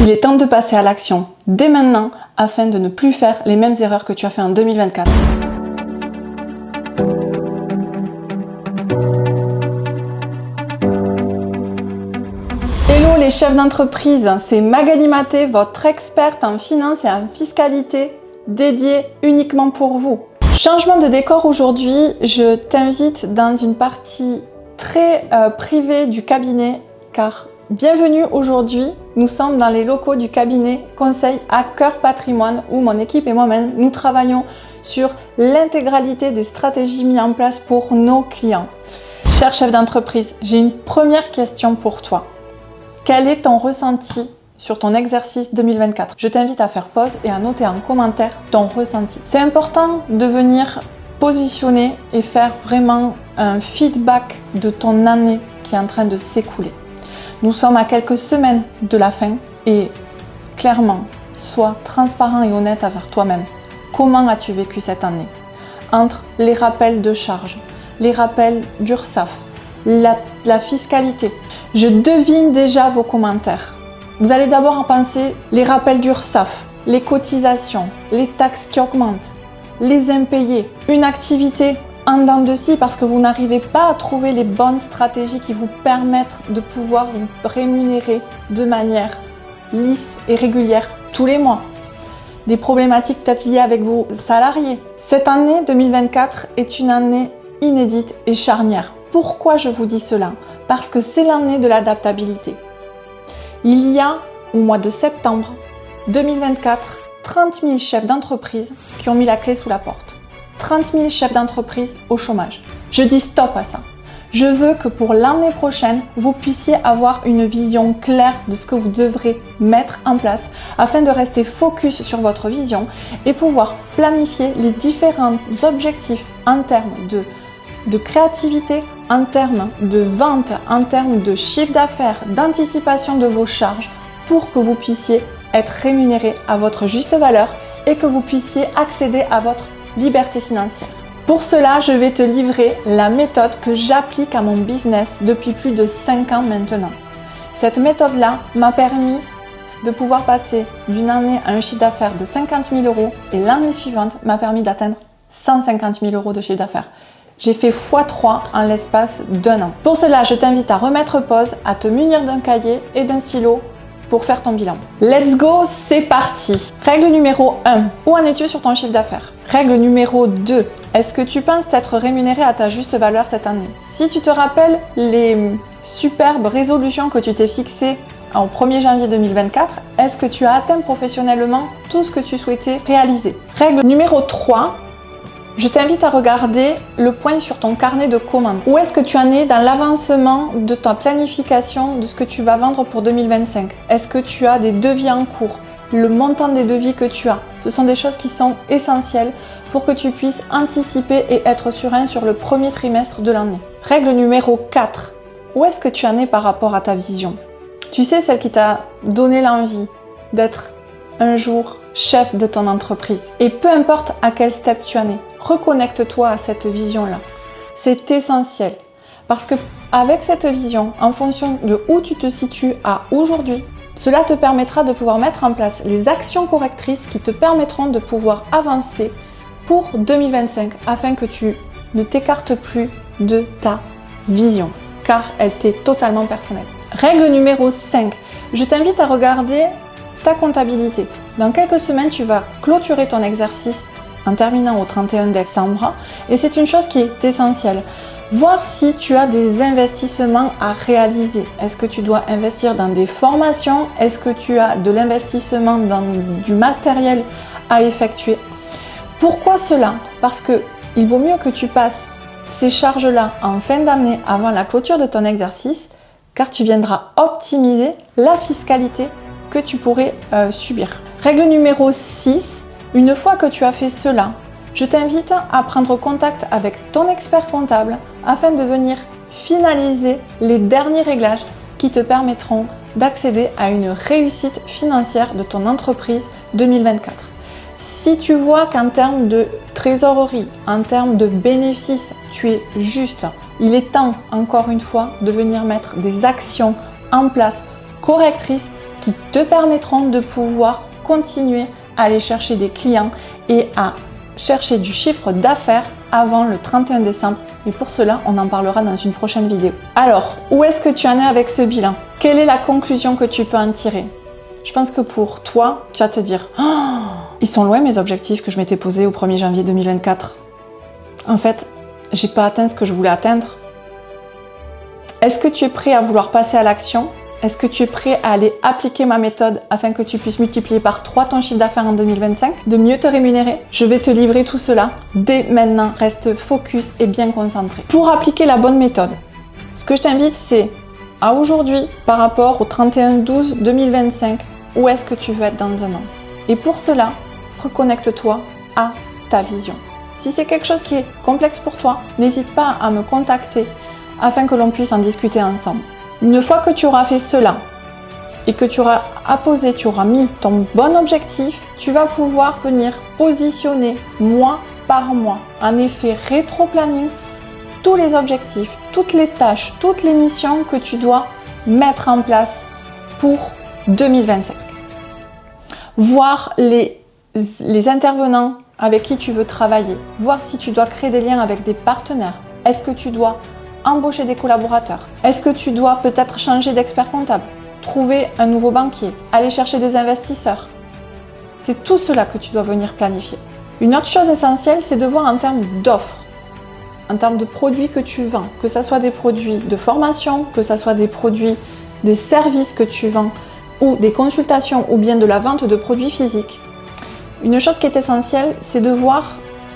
Il est temps de passer à l'action dès maintenant afin de ne plus faire les mêmes erreurs que tu as fait en 2024. Hello les chefs d'entreprise, c'est Magali Maté, votre experte en finance et en fiscalité dédiée uniquement pour vous. Changement de décor aujourd'hui, je t'invite dans une partie très privée du cabinet car bienvenue aujourd'hui, nous sommes dans les locaux du cabinet Conseil à Cœur Patrimoine où mon équipe et moi-même, nous travaillons sur l'intégralité des stratégies mises en place pour nos clients. Cher chef d'entreprise, j'ai une première question pour toi. Quel est ton ressenti sur ton exercice 2024? Je t'invite à faire pause et à noter en commentaire ton ressenti. C'est important de venir positionner et faire vraiment un feedback de ton année qui est en train de s'écouler. Nous sommes à quelques semaines de la fin et clairement, sois transparent et honnête envers toi-même. Comment as-tu vécu cette année? Entre les rappels de charges, les rappels d'URSSAF, la fiscalité. Je devine déjà vos commentaires. Vous allez d'abord en penser les rappels d'URSSAF, les cotisations, les taxes qui augmentent, les impayés, une activité en dents de scie parce que vous n'arrivez pas à trouver les bonnes stratégies qui vous permettent de pouvoir vous rémunérer de manière lisse et régulière tous les mois. Des problématiques peut-être liées avec vos salariés. Cette année 2024 est une année inédite et charnière. Pourquoi je vous dis cela? Parce que c'est l'année de l'adaptabilité. Il y a, au mois de septembre 2024, 30 000 chefs d'entreprise qui ont mis la clé sous la porte. 30 000 chefs d'entreprise au chômage. Je dis stop à ça. Je veux que pour l'année prochaine, vous puissiez avoir une vision claire de ce que vous devrez mettre en place afin de rester focus sur votre vision et pouvoir planifier les différents objectifs en termes de créativité, en termes de vente, en termes de chiffre d'affaires, d'anticipation de vos charges pour que vous puissiez être rémunéré à votre juste valeur et que vous puissiez accéder à votre liberté financière. Pour cela, je vais te livrer la méthode que j'applique à mon business depuis plus de 5 ans maintenant. Cette méthode-là m'a permis de pouvoir passer d'une année à un chiffre d'affaires de 50 000 € et l'année suivante m'a permis d'atteindre 150 000 € de chiffre d'affaires. J'ai fait x3 en l'espace d'un an. Pour cela, je t'invite à remettre pause, à te munir d'un cahier et d'un stylo pour faire ton bilan. Let's go, c'est parti! Règle numéro 1. Où en es-tu sur ton chiffre d'affaires? Règle numéro 2. Est-ce que tu penses t'être rémunéré à ta juste valeur cette année? Si tu te rappelles les superbes résolutions que tu t'es fixées en 1er janvier 2024, est-ce que tu as atteint professionnellement tout ce que tu souhaitais réaliser? Règle numéro 3. Je t'invite à regarder le point sur ton carnet de commandes. Où est-ce que tu en es dans l'avancement de ta planification de ce que tu vas vendre pour 2025? Est-ce que tu as des devis en cours? Le montant des devis que tu as? Ce sont des choses qui sont essentielles pour que tu puisses anticiper et être serein sur le premier trimestre de l'année. Règle numéro 4. Où est-ce que tu en es par rapport à ta vision? Tu sais, celle qui t'a donné l'envie d'être un jour chef de ton entreprise. Et peu importe à quel step tu en es, reconnecte-toi à cette vision-là. C'est essentiel parce que avec cette vision, en fonction de où tu te situes à aujourd'hui, cela te permettra de pouvoir mettre en place les actions correctrices qui te permettront de pouvoir avancer pour 2025 afin que tu ne t'écartes plus de ta vision car elle t'est totalement personnelle. Règle numéro 5. Je t'invite à regarder ta comptabilité. Dans quelques semaines, tu vas clôturer ton exercice en terminant au 31 décembre et c'est une chose qui est essentielle. Voir si tu as des investissements à réaliser. Est-ce que tu dois investir dans des formations? Est-ce que tu as de l'investissement dans du matériel à effectuer? Pourquoi cela? Parce que il vaut mieux que tu passes ces charges-là en fin d'année avant la clôture de ton exercice car tu viendras optimiser la fiscalité que tu pourrais subir. Règle numéro 6, une fois que tu as fait cela, je t'invite à prendre contact avec ton expert comptable afin de venir finaliser les derniers réglages qui te permettront d'accéder à une réussite financière de ton entreprise 2024. Si tu vois qu'en termes de trésorerie, en termes de bénéfices, tu es juste, il est temps, encore une fois, de venir mettre des actions en place correctrices qui te permettront de pouvoir continuer à aller chercher des clients et à chercher du chiffre d'affaires avant le 31 décembre. Et pour cela, on en parlera dans une prochaine vidéo. Alors, où est-ce que tu en es avec ce bilan? Quelle est la conclusion que tu peux en tirer? Je pense que pour toi, tu vas te dire « Oh, ils sont loin mes objectifs que je m'étais posés au 1er janvier 2024. En fait, j'ai pas atteint ce que je voulais atteindre. » Est-ce que tu es prêt à vouloir passer à l'action? Est-ce que tu es prêt à aller appliquer ma méthode afin que tu puisses multiplier par 3 ton chiffre d'affaires en 2025, de mieux te rémunérer? Je vais te livrer tout cela dès maintenant. Reste focus et bien concentré. Pour appliquer la bonne méthode, ce que je t'invite, c'est à aujourd'hui, par rapport au 31/12/2025, où est-ce que tu veux être dans un an? Et pour cela, reconnecte-toi à ta vision. Si c'est quelque chose qui est complexe pour toi, n'hésite pas à me contacter afin que l'on puisse en discuter ensemble. Une fois que tu auras fait cela et que tu auras apposé, tu auras mis ton bon objectif, tu vas pouvoir venir positionner mois par mois, en effet rétro-planning, tous les objectifs, toutes les tâches, toutes les missions que tu dois mettre en place pour 2025. Voir les intervenants avec qui tu veux travailler, voir si tu dois créer des liens avec des partenaires. Est-ce que tu dois embaucher des collaborateurs? Est-ce que tu dois peut-être changer d'expert comptable, trouver un nouveau banquier, aller chercher des investisseurs? C'est tout cela que tu dois venir planifier. Une autre chose essentielle, c'est de voir en termes d'offres, en termes de produits que tu vends, que ce soit des produits de formation, que ce soit des produits, des services que tu vends, ou des consultations, ou bien de la vente de produits physiques. Une chose qui est essentielle, c'est de voir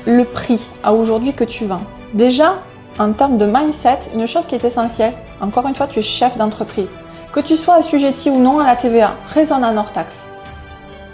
le prix à aujourd'hui que tu vends. Déjà, en termes de mindset, une chose qui est essentielle, encore une fois, tu es chef d'entreprise. Que tu sois assujetti ou non à la TVA, raisonne en hors taxe.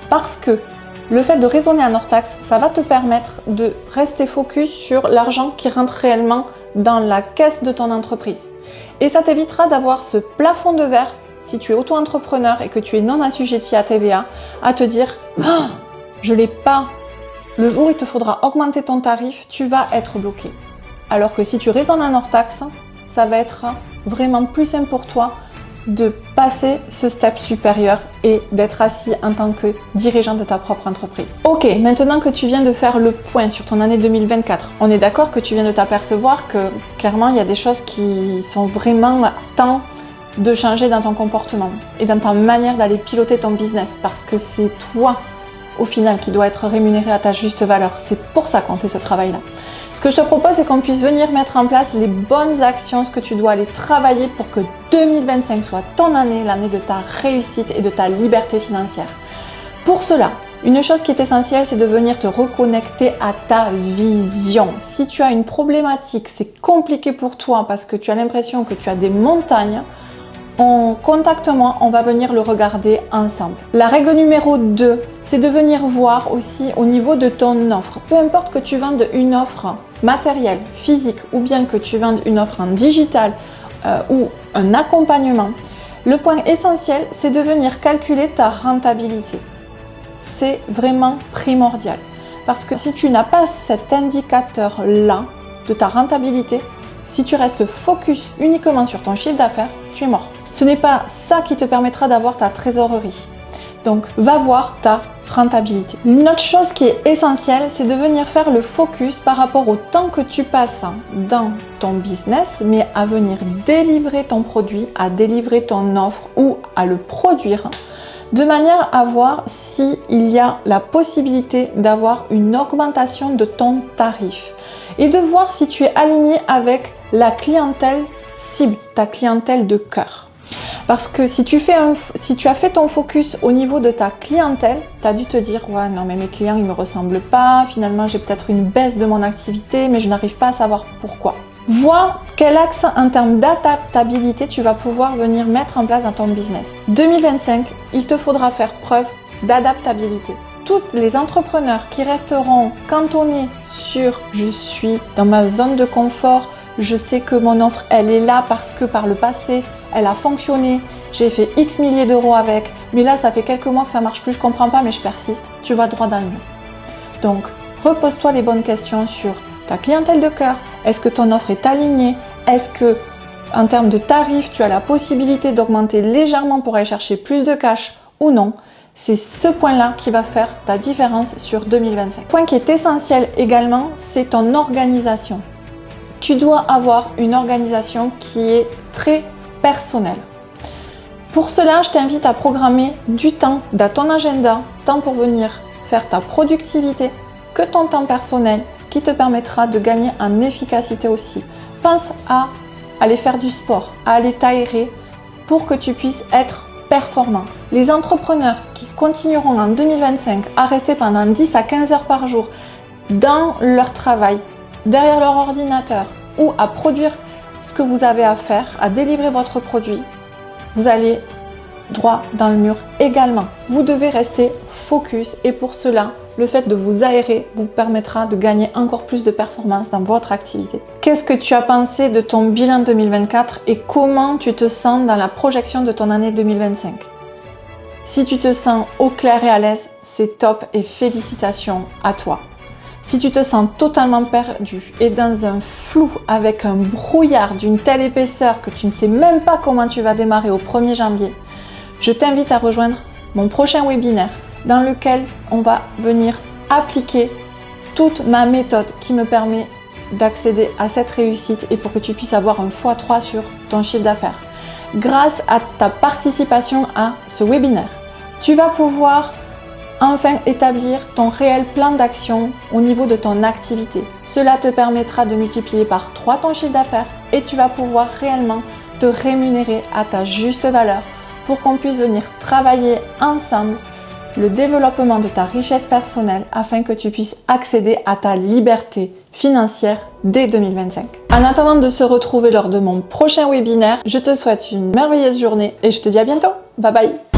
Parce que le fait de raisonner en hors taxe, ça va te permettre de rester focus sur l'argent qui rentre réellement dans la caisse de ton entreprise. Et ça t'évitera d'avoir ce plafond de verre, si tu es auto-entrepreneur et que tu es non assujetti à TVA, à te dire « Ah, je ne l'ai pas ». Le jour où il te faudra augmenter ton tarif, tu vas être bloqué. Alors que si tu raisonnes en hors taxe, ça va être vraiment plus simple pour toi de passer ce step supérieur et d'être assis en tant que dirigeant de ta propre entreprise. Ok, maintenant que tu viens de faire le point sur ton année 2024, on est d'accord que tu viens de t'apercevoir que clairement il y a des choses qui sont vraiment temps de changer dans ton comportement et dans ta manière d'aller piloter ton business parce que c'est toi au final qui doit être rémunéré à ta juste valeur. C'est pour ça qu'on fait ce travail-là. Ce que je te propose, c'est qu'on puisse venir mettre en place les bonnes actions, ce que tu dois aller travailler pour que 2025 soit ton année, l'année de ta réussite et de ta liberté financière. Pour cela, une chose qui est essentielle, c'est de venir te reconnecter à ta vision. Si tu as une problématique, c'est compliqué pour toi parce que tu as l'impression que tu as des montagnes, contacte-moi, on va venir le regarder ensemble. La règle numéro 2, c'est de venir voir aussi au niveau de ton offre. Peu importe que tu vendes une offre matérielle, physique ou bien que tu vendes une offre en digital ou un accompagnement, le point essentiel, c'est de venir calculer ta rentabilité. C'est vraiment primordial. Parce que si tu n'as pas cet indicateur-là de ta rentabilité, si tu restes focus uniquement sur ton chiffre d'affaires, tu es mort. Ce n'est pas ça qui te permettra d'avoir ta trésorerie. Donc, va voir ta rentabilité. Une autre chose qui est essentielle, c'est de venir faire le focus par rapport au temps que tu passes dans ton business, mais à venir délivrer ton produit, à délivrer ton offre ou à le produire, de manière à voir s'il y a la possibilité d'avoir une augmentation de ton tarif et de voir si tu es aligné avec la clientèle cible, ta clientèle de cœur. Parce que si tu as fait ton focus au niveau de ta clientèle, tu as dû te dire « Ouais, non mais mes clients ils me ressemblent pas, finalement j'ai peut-être une baisse de mon activité mais je n'arrive pas à savoir pourquoi ». Vois quel axe en termes d'adaptabilité tu vas pouvoir venir mettre en place dans ton business. 2025, il te faudra faire preuve d'adaptabilité. Tous les entrepreneurs qui resteront cantonnés sur « je suis dans ma zone de confort », je sais que mon offre, elle est là parce que par le passé, elle a fonctionné, j'ai fait X milliers d'euros avec, mais là, ça fait quelques mois que ça marche plus, je comprends pas, mais je persiste. Tu vas droit dans le mur. Donc, repose-toi les bonnes questions sur ta clientèle de cœur. Est-ce que ton offre est alignée? Est-ce que, en termes de tarifs, tu as la possibilité d'augmenter légèrement pour aller chercher plus de cash? ou non, c'est ce point-là qui va faire ta différence sur 2025. Point qui est essentiel également, c'est ton organisation. Tu dois avoir une organisation qui est très personnelle. Pour cela, je t'invite à programmer du temps dans ton agenda, tant pour venir faire ta productivité que ton temps personnel qui te permettra de gagner en efficacité aussi. Pense à aller faire du sport, à aller t'aérer pour que tu puisses être performant. Les entrepreneurs qui continueront en 2025 à rester pendant 10 à 15 heures par jour dans leur travail, derrière leur ordinateur ou à produire ce que vous avez à faire, à délivrer votre produit, vous allez droit dans le mur également. Vous devez rester focus et pour cela, le fait de vous aérer vous permettra de gagner encore plus de performance dans votre activité. Qu'est-ce que tu as pensé de ton bilan 2024 et comment tu te sens dans la projection de ton année 2025? Si tu te sens au clair et à l'aise, c'est top et félicitations à toi. Si tu te sens totalement perdu et dans un flou avec un brouillard d'une telle épaisseur que tu ne sais même pas comment tu vas démarrer au 1er janvier, je t'invite à rejoindre mon prochain webinaire dans lequel on va venir appliquer toute ma méthode qui me permet d'accéder à cette réussite et pour que tu puisses avoir un x3 sur ton chiffre d'affaires. Grâce à ta participation à ce webinaire, tu vas pouvoir enfin établir ton réel plan d'action au niveau de ton activité. Cela te permettra de multiplier par 3 ton chiffre d'affaires et tu vas pouvoir réellement te rémunérer à ta juste valeur pour qu'on puisse venir travailler ensemble le développement de ta richesse personnelle afin que tu puisses accéder à ta liberté financière dès 2025. En attendant de se retrouver lors de mon prochain webinaire, je te souhaite une merveilleuse journée et je te dis à bientôt. Bye bye!